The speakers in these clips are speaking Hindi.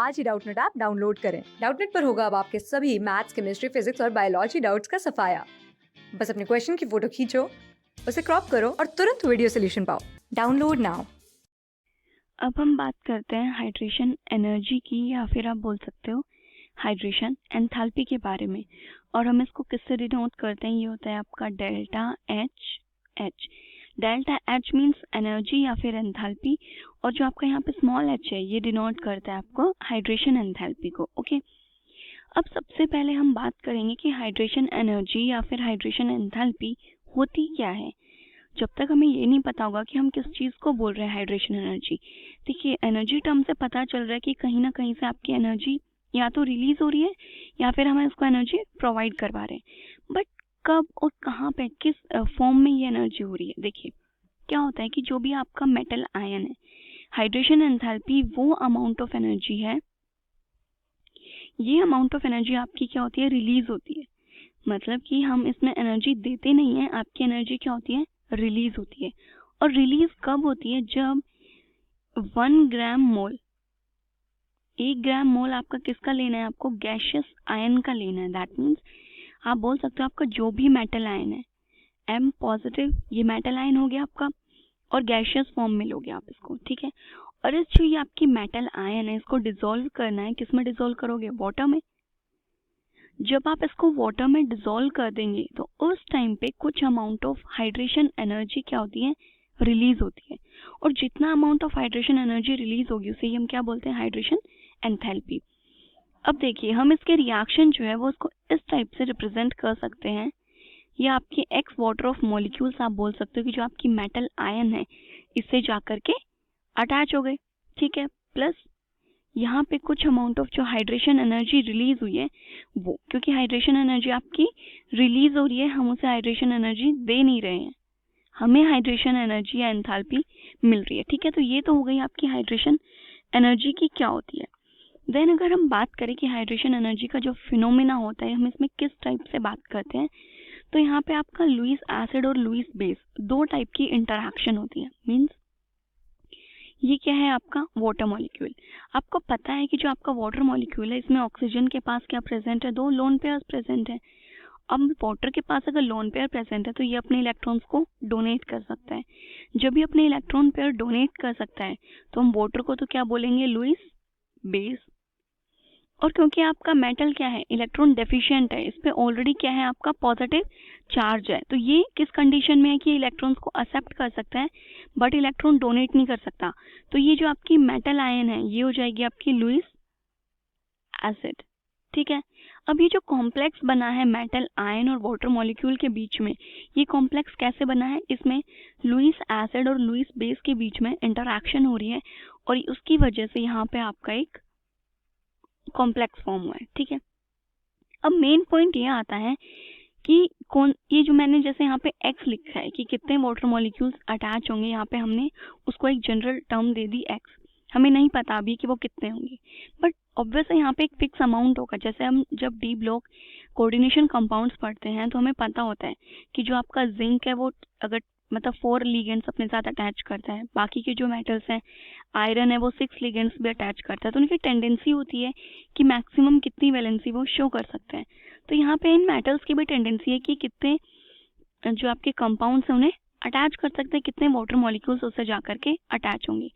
आज ही डाउटनेट ऐप डाउनलोड करें। डाउटनेट पर होगा अब आपके सभी मैथ्स, केमिस्ट्री, फिजिक्स और बायोलॉजी डाउट्स का सफाया। बस अपने क्वेश्चन की फोटो खींचो, उसे क्रॉप करो और तुरंत वीडियो सोल्यूशन पाओ। Download now. अब हम बात करते हैं हाइड्रेशन एनर्जी की, या फिर आप बोल सकते हो हाइड्रेशन एंथैल्पी के बारे में। और हम इसको किससे डिनोट करते हैं? ये होता है आपका delta H. Delta H means energy या फिर एंथैल्पी, और जो आपका यहाँ पे स्मॉल एच है ये डिनोट करता है आपको हाइड्रेशन एंथैल्पी को। ओके, अब सबसे पहले हम बात करेंगे कि हाइड्रेशन एनर्जी या फिर हाइड्रेशन एंथैल्पी होती क्या है। जब तक हमें ये नहीं पता होगा कि हम किस चीज़ को बोल रहे हैं हाइड्रेशन एनर्जी। देखिए, एनर्जी टर्म से पता चल रहा है कि कहीं ना कहीं से आपकी एनर्जी या तो रिलीज हो रही है या फिर हम इसको एनर्जी प्रोवाइड करवा रहे हैं। बट कब और कहाँ पे, किस फॉर्म में ये एनर्जी हो रही है? देखिए, क्या होता है कि जो भी आपका मेटल आयन है, हाइड्रेशन एंथैल्पी वो अमाउंट ऑफ एनर्जी है, ये अमाउंट ऑफ एनर्जी आपकी क्या होती है? रिलीज होती है। मतलब कि हम इसमें एनर्जी देते नहीं है, आपकी एनर्जी क्या होती है? रिलीज होती है। और रिलीज कब होती है? जब 1 ग्राम मोल, 1 ग्राम मोल आपका किसका लेना है? आपको गैशियस आयन का लेना है। दैट मीन्स आप बोल सकते हो आपका जो भी मेटल आयन है, M पॉजिटिव, ये मेटल आयन हो गया आपका, और गैशियस फॉर्म में लोगे आप इसको, ठीक है। और इस जो ये आपकी मेटल आयन है, इसको डिसॉल्व करना है, किस में डिसॉल्व करोगे? वाटर में। जब आप इसको वाटर में डिसॉल्व कर देंगे तो उस टाइम पे कुछ अमाउंट ऑफ हाइड्रेशन एनर्जी क्या होती है? रिलीज होती है। और जितना amount of hydration energy release होगी उसे ही हम क्या बोलते हैं? Hydration enthalpy. अब देखिए, हम इसके रिएक्शन जो है वो इसको इस टाइप से रिप्रेजेंट कर सकते हैं। ये आपके एक्स वाटर ऑफ मॉलिक्यूल्स आप बोल सकते हो कि जो आपकी मेटल आयन है इससे जाकर के अटैच हो गए, ठीक है। प्लस यहाँ पे कुछ अमाउंट ऑफ जो हाइड्रेशन एनर्जी रिलीज हुई है वो, क्योंकि हाइड्रेशन एनर्जी आपकी रिलीज हो रही है, हम उसे हाइड्रेशन एनर्जी दे नहीं रहे हैं, हमें हाइड्रेशन एनर्जी या एंथैल्पी मिल रही है, ठीक है। तो ये तो हो गई आपकी हाइड्रेशन एनर्जी की क्या होती है। देन अगर हम बात करें कि हाइड्रेशन एनर्जी का जो फिनोमिना होता है, हम इसमें किस टाइप से बात करते हैं, तो यहाँ पे आपका लुईस एसिड और लुईस बेस दो टाइप की इंटरैक्शन होती है। मीन्स ये क्या है? आपका वाटर मॉलिक्यूल। आपको पता है कि जो आपका वाटर मॉलिक्यूल है इसमें ऑक्सीजन के पास क्या प्रेजेंट है? 2 लोन पेयर्स प्रेजेंट है। अब वाटर के पास अगर लोन पेयर प्रेजेंट है तो ये अपने इलेक्ट्रॉन्स को डोनेट कर सकता है। जब ये अपने इलेक्ट्रॉन पेयर डोनेट कर सकता है तो हम वाटर को तो क्या बोलेंगे? Lewis base. और क्योंकि आपका मेटल क्या है? इलेक्ट्रॉन डेफिशिएंट है, इस पे ऑलरेडी क्या है? आपका पॉजिटिव चार्ज है। तो ये किस कंडीशन में है कि इलेक्ट्रॉन्स को एक्सेप्ट कर सकता है बट इलेक्ट्रॉन डोनेट नहीं कर सकता। तो ये जो आपकी मेटल आयन है ये हो जाएगी आपकी लुईस एसिड, ठीक है। अब ये जो कॉम्प्लेक्स बना है मेटल आयन और वाटर मॉलिक्यूल के बीच में, ये कॉम्प्लेक्स कैसे बना है? इसमें लुईस एसिड और लुईस बेस के बीच में इंटरैक्शन हो रही है और उसकी वजह से यहाँ पे आपका एक कॉम्प्लेक्स फॉर्म हुआ है, ठीक है। अब मेन पॉइंट ये आता है कि कौन, ये जो मैंने जैसे यहाँ पे x लिखा है कि कितने वाटर मॉलिक्यूल्स अटैच होंगे, यहाँ पे हमने उसको एक जनरल टर्म दे दी x। हमें नहीं पता अभी कि वो कितने होंगे, बट ऑब्वियसली यहाँ पे एक फिक्स अमाउंट होगा। जैसे हम जब डी ब्लॉक कोऑर्डिनेशन कंपाउंड्स पढ़ते हैं तो हमें पता होता है कि जो आपका जिंक है वो अगर मतलब 4 लिगेंड्स अपने साथ अटैच करता है, बाकी के जो मेटल्स हैं, आयरन है वो 6 लिगेंड्स भी अटैच करता है, तो उनकी टेंडेंसी होती है कि मैक्सिमम कितनी वैलेंसी वो शो कर सकते हैं। तो यहाँ पे इन मेटल्स की भी टेंडेंसी है कि कितने जो आपके कंपाउंड्स हैं उन्हें अटैच कर सकते हैं, कितने वाटर मॉलिक्यूल्स उससे जाकर के अटैच होंगे।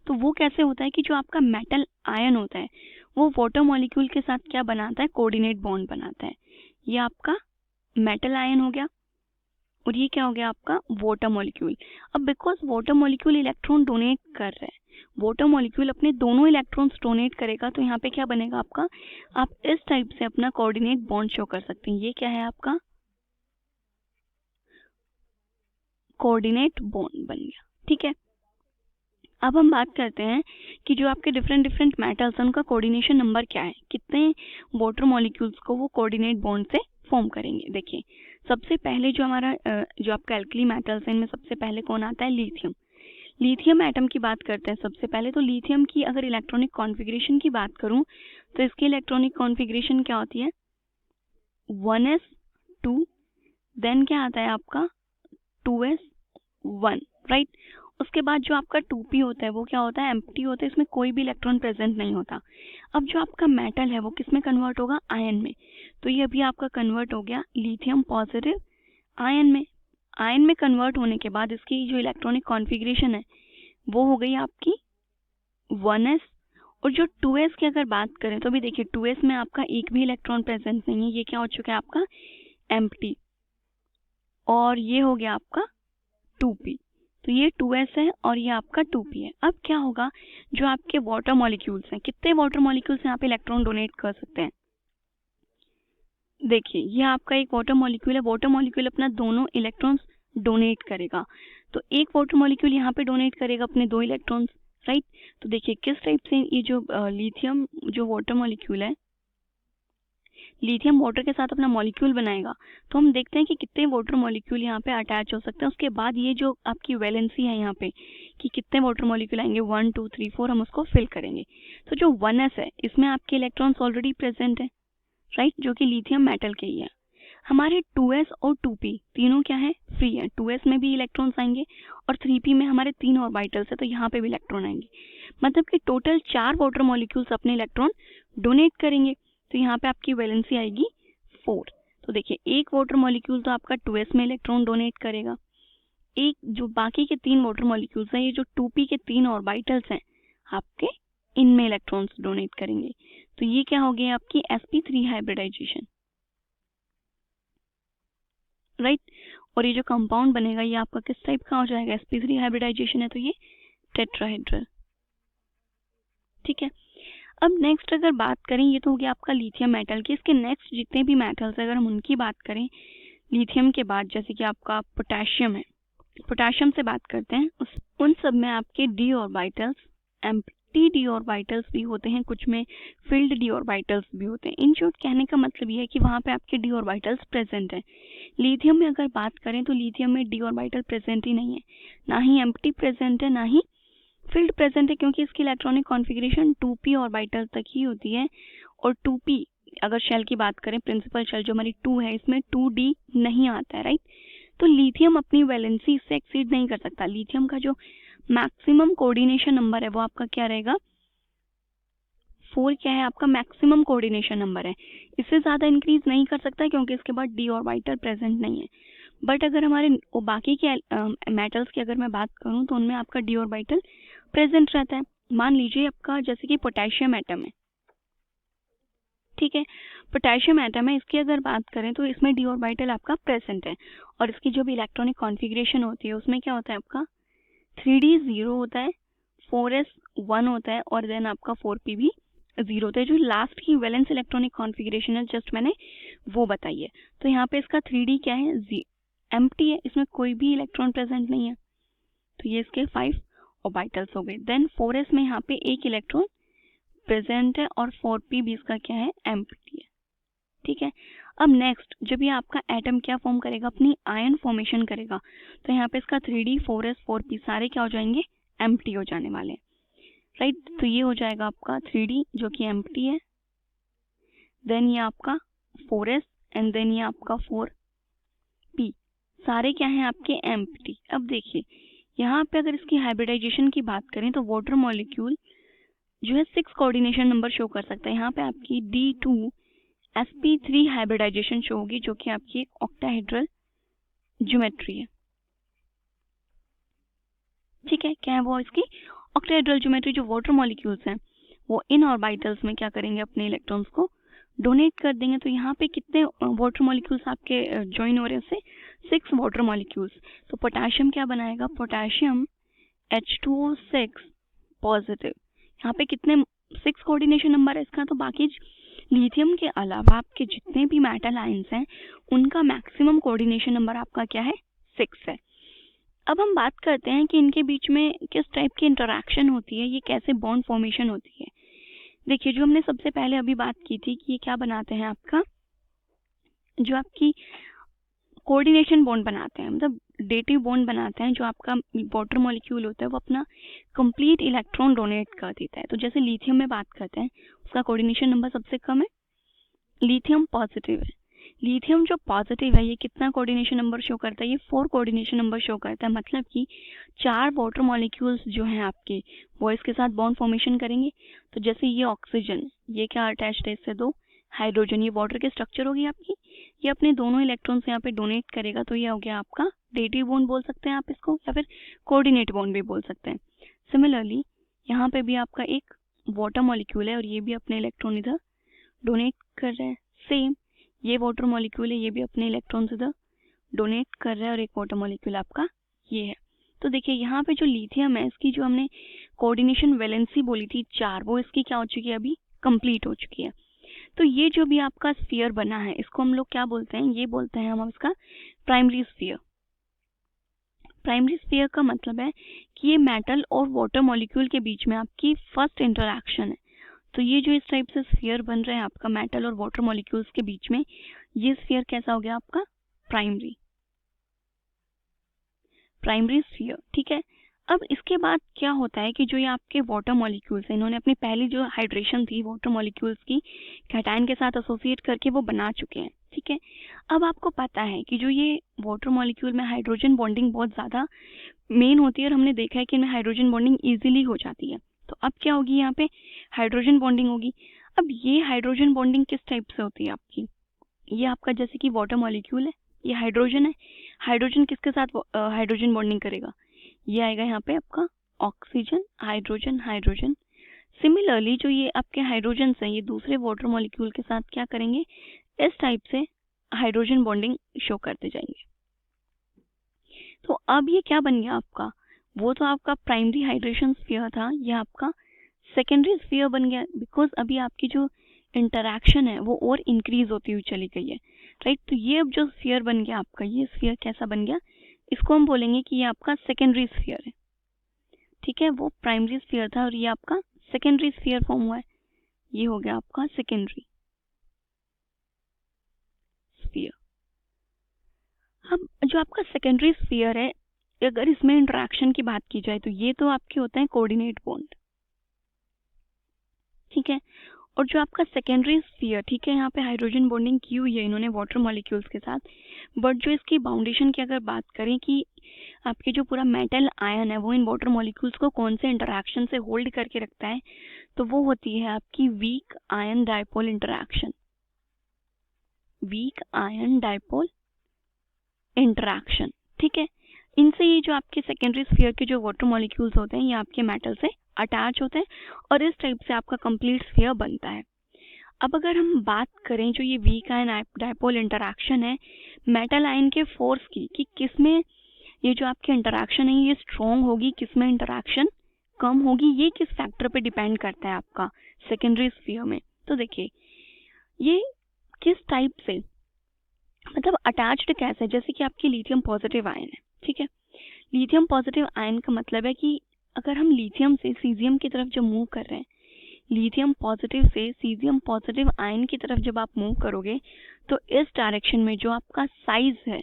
तो वो कैसे होता है कि जो आपका मेटल आयन होता है वो वाटर मॉलिक्यूल के साथ क्या बनाता है? कोऑर्डिनेट बॉन्ड बनाता है। ये आपका मेटल आयन हो गया और ये क्या हो गया? आपका वाटर मॉलिक्यूल। अब because water molecule electron donate कर रहा है, वाटर मॉलिक्यूल अपने दोनों इलेक्ट्रॉन्स डोनेट करेगा, तो यहाँ पे क्या बनेगा आपका? आप इस टाइप से अपना कोऑर्डिनेट बॉन्ड शो कर सकते हैं। ये क्या है? आपका कोऑर्डिनेट बॉन्ड बन गया, ठीक है। अब हम बात करते हैं कि जो आपके डिफरेंट मेटल्स हैं उनका कोऑर्डिनेशन नंबर क्या है, कितने वाटर मॉलिक्यूल्स को वो कोऑर्डिनेट बॉन्ड से फॉर्म करेंगे। देखिए, सबसे पहले जो हमारा जो आपका एल्कली मेटल्स है इनमें सबसे पहले कौन आता है? लिथियम। लिथियम एटम की बात करते हैं सबसे पहले। तो लिथियम की अगर इलेक्ट्रॉनिक कॉन्फ़िगरेशन की बात करूं तो इसकी इलेक्ट्रॉनिक कॉन्फ़िगरेशन क्या होती है? 1s2, देन क्या आता है आपका? 2s1, right. उसके बाद जो आपका 2p होता है वो क्या होता है, एम्प्टी होता है, इसमें कोई भी इलेक्ट्रॉन प्रेजेंट नहीं होता। अब जो आपका मेटल है वो किस में कन्वर्ट होगा, आयन में। तो ये अभी आपका कन्वर्ट हो गया लिथियम पॉजिटिव आयन में। आयन में कन्वर्ट होने के बाद इसकी जो इलेक्ट्रॉनिक कॉन्फ़िगरेशन है वो हो गई आपकी 1s। और जो 2s की अगर बात करें तो अभी देखिए 2s में आपका एक भी इलेक्ट्रॉन प्रेजेंट नहीं है, ये क्या हो चुका है आपका एम्प्टी। और ये हो गया आपका 2p। तो ये 2s है और ये आपका 2p है। अब क्या होगा, जो आपके वाटर मॉलिक्यूल्स हैं, कितने वाटर मॉलिक्यूल्स यहाँ पे इलेक्ट्रॉन डोनेट कर सकते हैं। देखिए ये आपका एक वाटर मॉलिक्यूल है, वाटर मॉलिक्यूल अपना दोनों इलेक्ट्रॉन्स डोनेट करेगा। तो एक वाटर मॉलिक्यूल यहाँ पे डोनेट करेगा अपने 2 इलेक्ट्रॉन्स, राइट। तो देखिए किस टाइप से ये जो लिथियम जो वाटर मॉलिक्यूल है, लिथियम वाटर के साथ अपना मॉलिक्यूल बनाएगा। तो हम देखते हैं कि कितने वाटर मॉलिक्यूल यहाँ पे अटैच हो सकते हैं। उसके बाद ये जो आपकी वैलेंसी है यहाँ पे कि कितने वाटर मॉलिक्यूल आएंगे, 1 2 3 4, हम उसको फिल करेंगे। तो जो 1s है इसमें आपके इलेक्ट्रॉन्स ऑलरेडी प्रेजेंट है, राइट, जो कि लिथियम मेटल के ही है। हमारे 2s और 2p तीनों क्या है, फ्री है। 2s में भी इलेक्ट्रॉन्स आएंगे और 3p में हमारे 3 ऑर्बिटल्स है, तो यहाँ पे भी इलेक्ट्रॉन आएंगे। मतलब कि टोटल 4 वाटर मॉलिक्यूल्स अपने इलेक्ट्रॉन डोनेट करेंगे। तो यहाँ पे आपकी वैलेंसी आएगी 4। तो देखिए एक वाटर मॉलिक्यूल तो आपका 2s में इलेक्ट्रॉन डोनेट करेगा, एक जो बाकी के 3 वाटर मॉलिक्यूल्स हैं, ये जो 2p के 3 ऑर्बिटल्स हैं आपके, इनमें इलेक्ट्रॉन्स डोनेट करेंगे। तो ये क्या हो गया आपकी sp3 हाइब्रिडाइजेशन, राइट। और ये जो कंपाउंड बनेगा ये आपका किस टाइप का हो जाएगा, sp3 हाइब्रिडाइजेशन है तो ये टेट्राहेड्रल, ठीक है। अब नेक्स्ट अगर बात करें, ये तो हो गया आपका लिथियम मेटल की। इसके नेक्स्ट जितने भी मेटल्स अगर हम उनकी बात करें लिथियम के बाद, जैसे कि आपका पोटेशियम है, पोटेशियम से बात करते हैं, उन सब में आपके D orbitals, empty D orbitals भी होते हैं, कुछ में फिल्ड डी ऑर्बिटल्स भी होते हैं। इन शॉर्ट कहने का मतलब ये है कि वहाँ पे आपके डी ऑर्बिटल्स प्रेजेंट हैं। लिथियम में अगर बात करें तो लिथियम में डी ऑर्बिटल प्रेजेंट ही नहीं है, ना ही एम्प्टी प्रेजेंट है, ना ही फील्ड प्रेजेंट है, क्योंकि इसकी इलेक्ट्रॉनिक कॉन्फ़िगरेशन 2p ऑर्बिटल तक ही होती है। और 2p अगर शेल की बात करें, प्रिंसिपल शेल जो हमारी 2 है, इसमें 2d नहीं आता है, राइट। तो लिथियम अपनी वैलेंसी इससे एक्सीड नहीं कर सकता। लिथियम का जो मैक्सिमम कोऑर्डिनेशन नंबर है वो आपका क्या रहेगा, 4 क्या है आपका मैक्सिमम कोऑर्डिनेशन नंबर है। इससे ज़्यादा इंक्रीज नहीं कर सकता क्योंकि इसके बाद डी ऑर्बिटल प्रेजेंट नहीं है। बट अगर हमारे बाकी के मेटल्स की अगर मैं बात करूं तो उनमें आपका डी ऑर्बिटल प्रेजेंट रहता है। मान लीजिए आपका जैसे कि पोटेशियम एटम है, ठीक है, पोटेशियम एटम है, इसकी अगर बात करें तो इसमें डी ऑर्बिटल आपका प्रेजेंट है। और इसकी जो भी इलेक्ट्रॉनिक कॉन्फ़िगरेशन होती है उसमें क्या होता है आपका 3d 0 होता है, 4s 1 होता है और देन आपका 4p भी 0 होता है। जो लास्ट की वैलेंस इलेक्ट्रॉनिक कॉन्फ़िगरेशन है जस्ट मैंने वो बताई है। तो यहाँ पे इसका 3d क्या है, एम्प्टी है, इसमें कोई भी इलेक्ट्रॉन प्रेजेंट नहीं है। तो ये इसके 5 ऑर्बिटल्स हो गए। देन 4s में यहाँ पे एक इलेक्ट्रॉन प्रेजेंट है और 4p भी इसका क्या है, एम्प्टी है, ठीक है। अब नेक्स्ट जब ये आपका एटम क्या फॉर्म करेगा, अपनी आयन फॉर्मेशन करेगा, तो यहाँ पे इसका 3d 4s 4p सारे क्या हो जाएंगे, एम्प्टी हो जाने वाले, राइट। तो ये हो जाएगा आपका 3d जो कि एम्प्टी है, देन ये आपका 4s एंड देन ये आपका 4p, सारे क्या हैं आपके एम्प्टी। अब देखिए यहाँ पे अगर इसकी हाइब्रिडाइजेशन की बात करें तो वाटर मॉलिक्यूल जो है 6 कोऑर्डिनेशन नंबर शो कर सकता है। यहाँ पे आपकी D2sp3 हाइब्रिडाइजेशन शो होगी जो कि आपकी एक ऑक्टाहेड्रल ज्योमेट्री है, ठीक है। क्या है वो, इसकी ऑक्टाहेड्रल ज्योमेट्री। जो वाटर मॉलिक्यूल्स हैं वो इन ऑर्बिटल्स में क्या करेंगे, अपने इलेक्ट्रॉन्स को डोनेट कर देंगे। तो यहाँ पे कितने वाटर मॉलिक्यूल्स आपके ज्वाइन हो रहे हैं, 6 वाटर मॉलिक्यूल्स। तो पोटेशियम क्या बनाएगा, पोटेशियम H2O6 पॉजिटिव। यहाँ पे कितने 6 कोऑर्डिनेशन नंबर है इसका। तो बाकी लिथियम के अलावा आपके जितने भी मेटल आयंस हैं उनका मैक्सिमम कोऑर्डिनेशन नंबर आपका क्या है, 6 है। अब हम बात करते हैं कि इनके बीच में किस टाइप की इंटरैक्शन होती है, ये कैसे बॉन्ड फॉर्मेशन होती है। देखिए जो हमने सबसे पहले अभी बात की थी कि ये क्या बनाते हैं, आपका जो आपकी कोऑर्डिनेशन बॉन्ड बनाते हैं, मतलब डेटिव बॉन्ड बनाते हैं। जो आपका वाटर मॉलिक्यूल होता है वो अपना कंप्लीट इलेक्ट्रॉन डोनेट कर देता है। तो जैसे लिथियम में बात करते हैं उसका कोऑर्डिनेशन नंबर सबसे कम है, लिथियम पॉजिटिव है। लिथियम जो पॉजिटिव है ये कितना कोऑर्डिनेशन नंबर शो करता है, ये 4 कोऑर्डिनेशन नंबर शो करता है। मतलब कि 4 वाटर मॉलिक्यूल्स जो हैं आपके वो इसके साथ बॉन्ड फॉर्मेशन करेंगे। तो जैसे ये ऑक्सीजन, ये क्या अटैच्ड है इससे, 2 हाइड्रोजन, ये वाटर के स्ट्रक्चर होगी आपकी, ये अपने दोनों इलेक्ट्रॉन्स यहाँ पे डोनेट करेगा। तो ये हो गया आपका डेटिव बॉन्ड बोल सकते हैं आप इसको, या फिर कोऑर्डिनेट बॉन्ड भी बोल सकते हैं। सिमिलरली यहाँ पे भी आपका एक वाटर मॉलिक्यूल है और ये भी अपने इलेक्ट्रॉन इधर डोनेट कर रहा है। सेम ये वाटर मॉलिक्यूल है, ये भी अपने इलेक्ट्रॉन्स इधर डोनेट कर रहा है और एक वाटर मॉलिक्यूल आपका ये है। तो देखिए यहाँ पे जो लिथियम है इसकी जो हमने कोऑर्डिनेशन वैलेंसी बोली थी 4, वो इसकी क्या हो चुकी है, अभी कंप्लीट हो चुकी है। तो ये जो भी आपका स्फीयर बना है इसको हम लोग क्या बोलते हैं, ये बोलते हैं हम इसका प्राइमरी स्फीयर। प्राइमरी स्फीयर का मतलब है कि ये मेटल और वाटर मॉलिक्यूल के बीच में आपकी फर्स्ट इंटरैक्शन है। तो ये जो इस टाइप से स्फीयर बन रहा है आपका मेटल और वाटर मॉलिक्यूल्स के बीच में, ये स्फीयर कैसा हो गया आपका, प्राइमरी स्फीयर। ठीक है, अब इसके बाद क्या होता है कि जो ये आपके वाटर मॉलिक्यूल्स हैं, इन्होंने अपनी पहली जो हाइड्रेशन थी वाटर मॉलिक्यूल्स की कैटायन के साथ एसोसिएट करके वो बना चुके हैं। ठीक है, अब आपको पता है कि जो ये वाटर मॉलिक्यूल में हाइड्रोजन बॉन्डिंग बहुत ज़्यादा मेन होती है और हमने देखा है कि इनमें हाइड्रोजन बॉन्डिंग ईजिली हो जाती है। तो अब क्या होगी, यहाँ पे हाइड्रोजन बॉन्डिंग होगी। अब ये हाइड्रोजन बॉन्डिंग किस टाइप से होती है आपकी, ये आपका जैसे कि वाटर मॉलिक्यूल है, ये हाइड्रोजन है, हाइड्रोजन किसके साथ हाइड्रोजन बॉन्डिंग करेगा, ये आएगा यहाँ पे आपका ऑक्सीजन, हाइड्रोजन, हाइड्रोजन। सिमिलरली जो ये आपके हाइड्रोजन हैं ये दूसरे वाटर मॉलिक्यूल के साथ क्या करेंगे, इस टाइप से हाइड्रोजन बॉन्डिंग शो करते जाएंगे। तो अब ये क्या बन गया आपका, वो तो आपका प्राइमरी हाइड्रेशन स्फीयर था, ये आपका सेकेंडरी स्फीयर बन गया। बिकॉज अभी आपकी जो इंटरैक्शन है वो और इंक्रीज होती हुई चली गई है, राइट। तो ये अब जो स्फीयर बन गया आपका, ये स्फीयर कैसा बन गया, इसको हम बोलेंगे कि ये आपका सेकेंडरी स्फीयर है। ठीक है, वो प्राइमरी स्फीयर था और ये आपका सेकेंडरी स्फीयर फॉर्म हुआ है, ये हो गया आपका सेकेंडरी स्फीयर। अब जो आपका सेकेंडरी स्फीयर है, अगर इसमें इंटरैक्शन की बात की जाए तो ये तो आपके होते हैं कोऑर्डिनेट बॉन्ड। ठीक है, और जो आपका सेकेंडरी स्फीयर, ठीक है, यहाँ पे हाइड्रोजन बॉन्डिंग की हुई है इन्होंने वाटर मॉलिक्यूल्स के साथ, बट जो इसकी बाउंडेशन की अगर बात करें कि आपके जो पूरा मेटल आयन है वो इन वाटर मॉलिक्यूल्स को कौन से इंटरैक्शन से होल्ड करके रखता है, तो वो होती है आपकी weak ion dipole interaction. Weak ion dipole interaction. ठीक है, इनसे ये जो आपके सेकेंडरी स्फीयर के जो वाटर मॉलिक्यूल्स होते हैं ये आपके मेटल से अटैच होते हैं और इस टाइप से आपका कंप्लीट स्फीयर बनता है। अब अगर हम बात करें जो ये वीक आयन डायपोल इंटरैक्शन है मेटल आयन के फोर्स की, कि किसमें ये जो आपकी इंटरैक्शन है ये स्ट्रॉन्ग होगी, किसमें इंटरैक्शन कम होगी, ये किस फैक्टर पे डिपेंड करता है आपका सेकेंडरी स्फीयर में। तो देखिए ये किस टाइप से, मतलब अटैच्ड कैसे, जैसे कि आपकी लिथियम पॉजिटिव आयन है। ठीक है, लिथियम पॉजिटिव आयन का मतलब है कि अगर हम लिथियम से सीजियम की तरफ जब मूव कर रहे हैं, लिथियम पॉजिटिव से सीजियम पॉजिटिव आयन की तरफ जब आप मूव करोगे तो इस डायरेक्शन में जो आपका साइज है,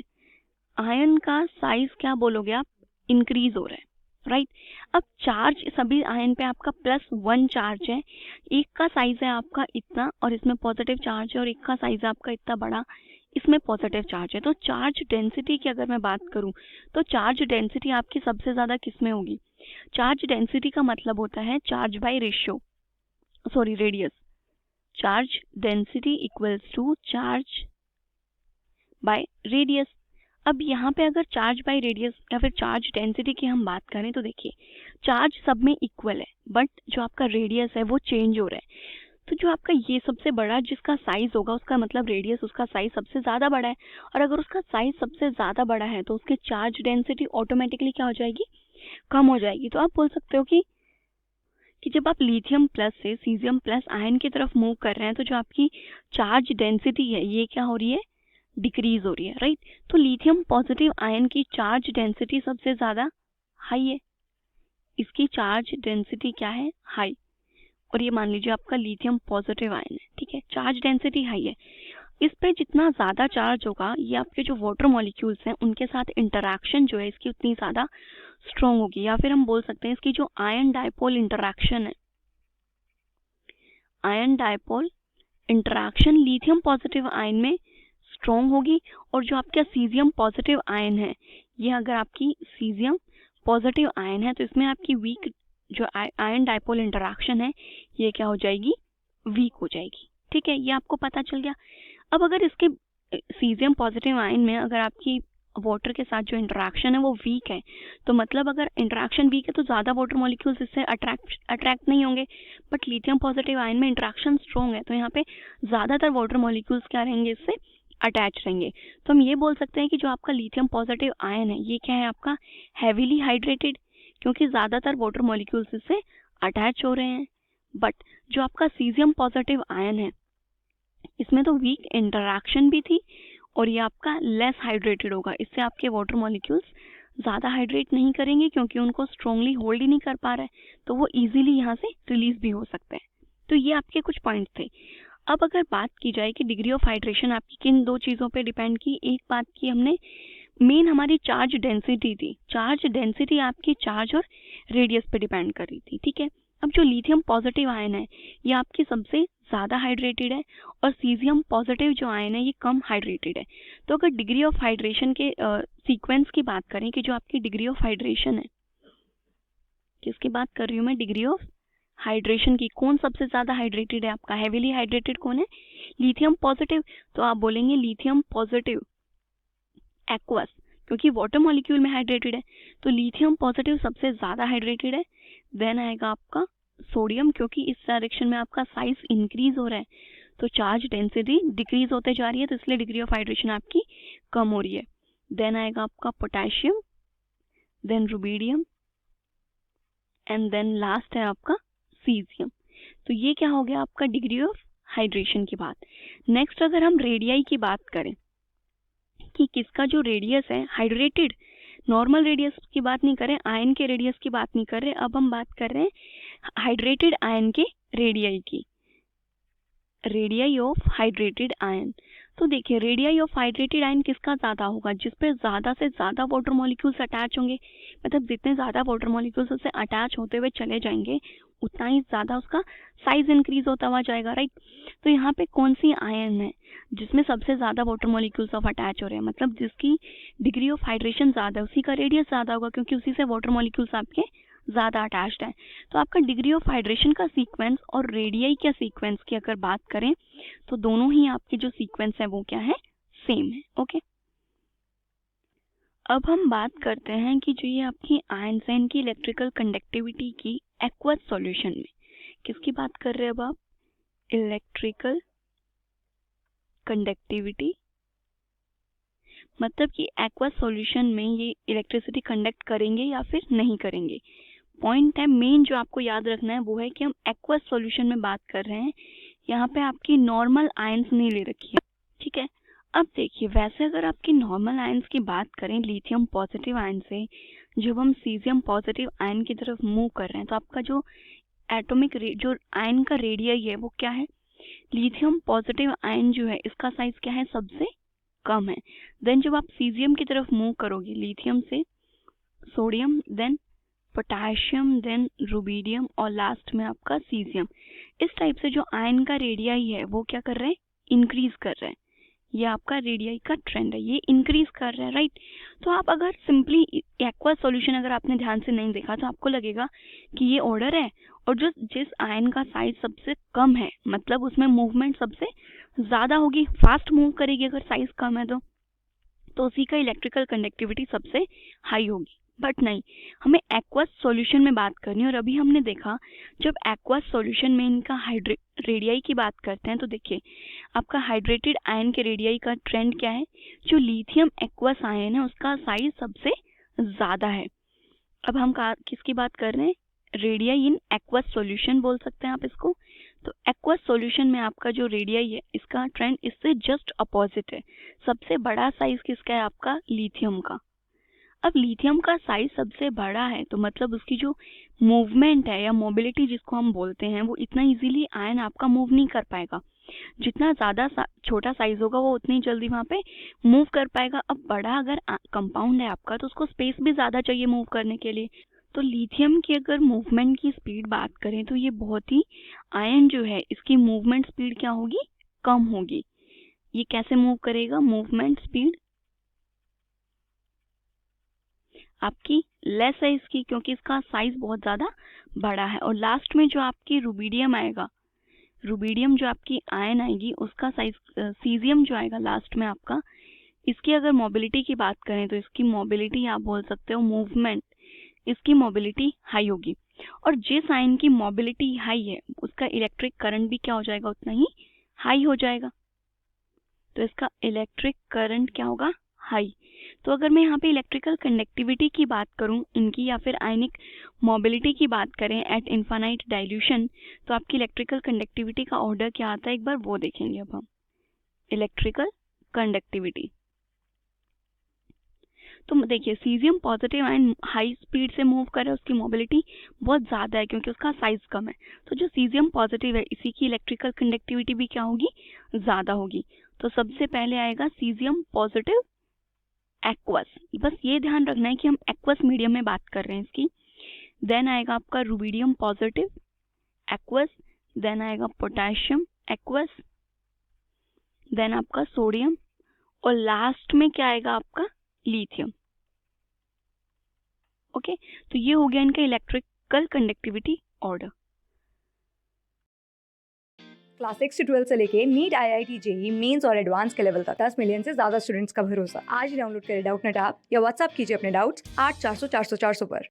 आयन का साइज क्या बोलोगे आप, इंक्रीज हो रहा है, राइट। अब चार्ज सभी आयन पे आपका +1 चार्ज है, एक का साइज है आपका इतना और इसमें पॉजिटिव चार्ज है, और एक का साइज है आपका इतना बड़ा, इसमें पॉजिटिव चार्ज है। तो चार्ज डेंसिटी की अगर मैं बात करूं तो चार्ज डेंसिटी आपकी सबसे ज्यादा किस में होगी, चार्ज डेंसिटी का मतलब होता है charge by ratio, sorry radius. Charge density equals to charge by radius. अब यहाँ पे अगर चार्ज बाय रेडियस या फिर चार्ज डेंसिटी की हम बात करें तो देखिए चार्ज सब में इक्वल है, बट जो आपका रेडियस है वो चेंज हो रहा है। तो जो आपका ये सबसे बड़ा जिसका साइज होगा उसका मतलब रेडियस उसका साइज सबसे ज़्यादा बड़ा है, और अगर उसका साइज सबसे ज़्यादा बड़ा है तो उसके चार्ज डेंसिटी ऑटोमेटिकली क्या हो जाएगी, कम हो जाएगी। तो आप बोल सकते हो कि जब आप लिथियम प्लस से सीजियम प्लस आयन की तरफ मूव कर रहे हैं तो जो आपकी चार्ज डेंसिटी है ये क्या हो रही है, डिक्रीज हो रही है, राइट। तो लिथियम पॉजिटिव आयन की चार्ज डेंसिटी सबसे ज़्यादा हाई है, इसकी चार्ज डेंसिटी क्या है, हाई। और ये मान लीजिए आपका लिथियम पॉजिटिव आयन है, ठीक है, चार्ज डेंसिटी हाई है। इस पे जितना ज़्यादा चार्ज होगा ये आपके जो वाटर मॉलिक्यूल्स हैं उनके साथ इंटरैक्शन जो है इसकी उतनी ज़्यादा स्ट्रॉन्ग होगी, या फिर हम बोल सकते हैं इसकी जो आयन डायपोल इंटरैक्शन है, ion dipole interaction lithium positive ion में स्ट्रॉन्ग होगी, और जो आपका सीजियम पॉजिटिव आयन है, ये अगर आपकी सीजियम पॉजिटिव आयन है तो इसमें आपकी वीक जो आयन डाइपोल इंटरैक्शन है ये क्या हो जाएगी, वीक हो जाएगी। ठीक है, ये आपको पता चल गया। अब अगर इसके सीजियम पॉजिटिव आयन में अगर आपकी वाटर के साथ जो इंटरैक्शन है वो वीक है, तो मतलब अगर इंटरैक्शन वीक है तो ज़्यादा वाटर मॉलिक्यूल्स इससे अट्रैक्ट नहीं होंगे। बट लिथियम पॉजिटिव आयन में इंटरैक्शन स्ट्रॉन्ग है तो यहाँ पे ज़्यादातर वाटर मॉलिक्यूल्स क्या रहेंगे, इससे अटैच रहेंगे। तो हम ये बोल सकते हैं कि जो आपका लिथियम पॉजिटिव आयन है ये क्या है, आपका हैवीली हाइड्रेटेड, क्योंकि ज़्यादातर वाटर मॉलिक्यूल्स इससे अटैच हो रहे हैं। बट जो आपका सीजियम पॉजिटिव आयन है इसमें तो वीक इंटरैक्शन भी थी और ये आपका लेस हाइड्रेटेड होगा, इससे आपके वाटर मॉलिक्यूल्स ज़्यादा हाइड्रेट नहीं करेंगे क्योंकि उनको स्ट्रॉन्गली होल्ड ही नहीं कर पा रहे, तो वो इजीली यहाँ से रिलीज भी हो सकते हैं। तो ये आपके कुछ पॉइंट्स थे। अब अगर बात की जाए कि डिग्री ऑफ हाइड्रेशन आपकी किन दो चीज़ों पे डिपेंड की, एक बात की हमने मेन हमारी चार्ज डेंसिटी थी। चार्ज डेंसिटी आपकी चार्ज और रेडियस पे डिपेंड कर रही थी। ठीक है, अब जो लिथियम पॉजिटिव आयन है ये आपकी सबसे ज़्यादा हाइड्रेटेड है और सीजियम पॉजिटिव जो आयन है ये कम हाइड्रेटेड है। तो अगर डिग्री ऑफ हाइड्रेशन के सीक्वेंस की बात करें कि जो आपकी डिग्री ऑफ हाइड्रेशन है, किसकी बात कर रही हूँ मैं, डिग्री ऑफ हाइड्रेशन की, कौन सबसे ज़्यादा हाइड्रेटेड है आपका, हैवीली हाइड्रेटेड कौन है, लिथियम पॉजिटिव। तो आप बोलेंगे लिथियम पॉजिटिव एक्वस, क्योंकि वाटर मॉलिक्यूल में हाइड्रेटेड है तो लिथियम पॉजिटिव सबसे ज़्यादा हाइड्रेटेड है। देन आएगा आपका सोडियम, क्योंकि इस डायरेक्शन में आपका साइज इंक्रीज हो रहा है तो चार्ज डेंसिटी डिक्रीज होते जा रही है, तो इसलिए डिग्री ऑफ हाइड्रेशन आपकी कम हो रही है। देन आएगा आपका potassium, then rubidium and then last है आपका सीजियम। तो ये क्या हो गया आपका डिग्री ऑफ हाइड्रेशन की बात। नेक्स्ट अगर हम रेडियाई की बात करें कि किसका जो रेडियस है हाइड्रेटेड, नॉर्मल रेडियस की बात नहीं कर रहे, आयन के रेडियस की बात नहीं कर रहे, अब हम बात कर रहे हैं हाइड्रेटेड आयन के रेडियाई की, रेडियाई ऑफ हाइड्रेटेड आयन। तो देखिए रेडियाई ऑफ हाइड्रेटेड आयन किसका ज़्यादा होगा, जिस पे ज़्यादा से ज़्यादा वाटर मॉलिक्यूल्स अटैच होंगे, मतलब जितने ज़्यादा वाटर मॉलिक्यूल्स उससे अटैच होते हुए चले जाएंगे उतना ही ज़्यादा उसका साइज इंक्रीज होता हुआ जाएगा, राइट। तो यहाँ पे कौन सी आयन है जिसमें सबसे ज़्यादा वाटर मॉलिक्यूल्स ऑफ अटैच हो रहे हैं, मतलब जिसकी डिग्री ऑफ हाइड्रेशन ज़्यादा है उसी का रेडियस ज़्यादा होगा, क्योंकि उसी से वाटर मॉलिक्यूल्स आपके ज़्यादा अटैच्ड है। तो आपका डिग्री ऑफ हाइड्रेशन का सीक्वेंस और रेडियाई के सीक्वेंस की अगर बात करें तो दोनों ही आपके जो सीक्वेंस है वो क्या है, सेम है। ओके, अब हम बात करते हैं कि जो ये आपकी आयन्स हैं इनकी इलेक्ट्रिकल कंडक्टिविटी की एक्वस सॉल्यूशन में, किसकी बात कर रहे हैं अब आप, इलेक्ट्रिकल कंडक्टिविटी, मतलब कि एक्वस सॉल्यूशन में ये इलेक्ट्रिसिटी कंडक्ट करेंगे या फिर नहीं करेंगे। पॉइंट है मेन जो आपको याद रखना है वो है कि हम एक्वस सॉल्यूशन में बात कर रहे हैं, यहाँ पे आपकी नॉर्मल आयन्स नहीं ले रखी है। ठीक है, अब देखिए वैसे अगर आपकी नॉर्मल आयन्स की बात करें लिथियम पॉजिटिव आयन से जब हम सीजियम पॉजिटिव आयन की तरफ मूव कर रहे हैं तो आपका जो एटॉमिक जो आयन का रेडियस है वो क्या है, लिथियम पॉजिटिव आयन जो है इसका साइज क्या है, सबसे कम है। देन जब आप सीजियम की तरफ मूव करोगे, लिथियम से sodium, then potassium, then rubidium और लास्ट में आपका सीजियम, इस टाइप से जो आयन का रेडियाई है वो क्या कर रहे हैं, इंक्रीज कर रहे हैं। ये आपका रेडियाई का ट्रेंड है, ये इंक्रीज कर रहा है, राइट। तो आप अगर सिंपली एक्वा सॉल्यूशन अगर आपने ध्यान से नहीं देखा तो आपको लगेगा कि ये ऑर्डर है और जो जिस आयन का साइज सबसे कम है मतलब उसमें मूवमेंट सबसे ज़्यादा होगी, फास्ट मूव करेगी अगर साइज कम है तो उसी का इलेक्ट्रिकल कंडक्टिविटी सबसे हाई होगी। बट नहीं, हमें एक्वस सॉल्यूशन में बात करनी है और अभी हमने देखा जब एक्वस सॉल्यूशन में इनका रेडियाई की बात करते हैं तो देखिए आपका हाइड्रेटेड आयन के रेडियाई का ट्रेंड क्या है, जो लिथियम एक्वस आयन है उसका साइज सबसे ज़्यादा है। अब हम किसकी बात कर रहे हैं, रेडियाई इन एक्वस सॉल्यूशन बोल सकते हैं आप इसको। तो एक्वस सॉल्यूशन में आपका जो रेडियाई है इसका ट्रेंड इससे जस्ट अपोजिट है, सबसे बड़ा साइज किसका है आपका, लिथियम का। अब लिथियम का साइज सबसे बड़ा है तो मतलब उसकी जो मूवमेंट है या मोबिलिटी जिसको हम बोलते हैं वो इतना इजीली आयन आपका मूव नहीं कर पाएगा, जितना ज़्यादा छोटा साइज होगा वो उतनी जल्दी वहाँ पे मूव कर पाएगा। अब बड़ा अगर कंपाउंड है आपका तो उसको स्पेस भी ज़्यादा चाहिए मूव करने के लिए। तो लिथियम की अगर मूवमेंट की स्पीड बात करें तो ये बहुत ही आयन जो है इसकी मूवमेंट स्पीड क्या होगी, कम होगी। ये कैसे मूव करेगा, मूवमेंट स्पीड आपकी लेस है इसकी, क्योंकि इसका साइज बहुत ज़्यादा बड़ा है। और लास्ट में जो आपकी रुबिडियम आएगा, रुबिडियम जो आपकी आयन आएगी उसका साइज, सीजियम जो आएगा लास्ट में आपका, इसकी अगर मोबिलिटी की बात करें तो इसकी मोबिलिटी आप बोल सकते हो मूवमेंट, इसकी मोबिलिटी हाई होगी। और जिस आयन की मोबिलिटी हाई है उसका इलेक्ट्रिक करंट भी क्या हो जाएगा, उतना ही हाई हो जाएगा। तो इसका इलेक्ट्रिक करंट क्या होगा, हाई। तो अगर मैं यहाँ पे इलेक्ट्रिकल कंडक्टिविटी की बात करूँ इनकी, या फिर आयनिक मोबिलिटी की बात करें एट इनफाइनाइट डाइल्यूशन, तो आपकी इलेक्ट्रिकल कंडक्टिविटी का ऑर्डर क्या आता है, एक बार वो देखेंगे अब हम। इलेक्ट्रिकल कंडक्टिविटी, तो देखिए caesium positive ion high speed से मूव कर रहा है, उसकी मोबिलिटी बहुत ज़्यादा है क्योंकि उसका साइज कम है। तो जो सीजियम पॉजिटिव है इसी की इलेक्ट्रिकल कंडक्टिविटी भी क्या होगी, ज़्यादा होगी। तो सबसे पहले आएगा सीजियम पॉजिटिव एक्वस, बस ये ध्यान रखना है कि हम एक्वस मीडियम में बात कर रहे हैं इसकी। देन आएगा आपका रुबिडियम पॉजिटिव एक्वस, देन आएगा पोटेशियम एक्वस, देन आपका सोडियम, और लास्ट में क्या आएगा आपका लिथियम। ओके, तो ये हो गया इनका इलेक्ट्रिकल कंडक्टिविटी ऑर्डर। क्लास 6 से 12 से लेके नीट, IIT, JEE मेंस और एडवांस के लेवल तक 10 मिलियन से ज्यादा स्टूडेंट्स का भरोसा। आज ही डाउनलोड करें डाउटनेट ऐप या व्हाट्सएप कीजिए अपने डाउट्स 8400 400 400 पर।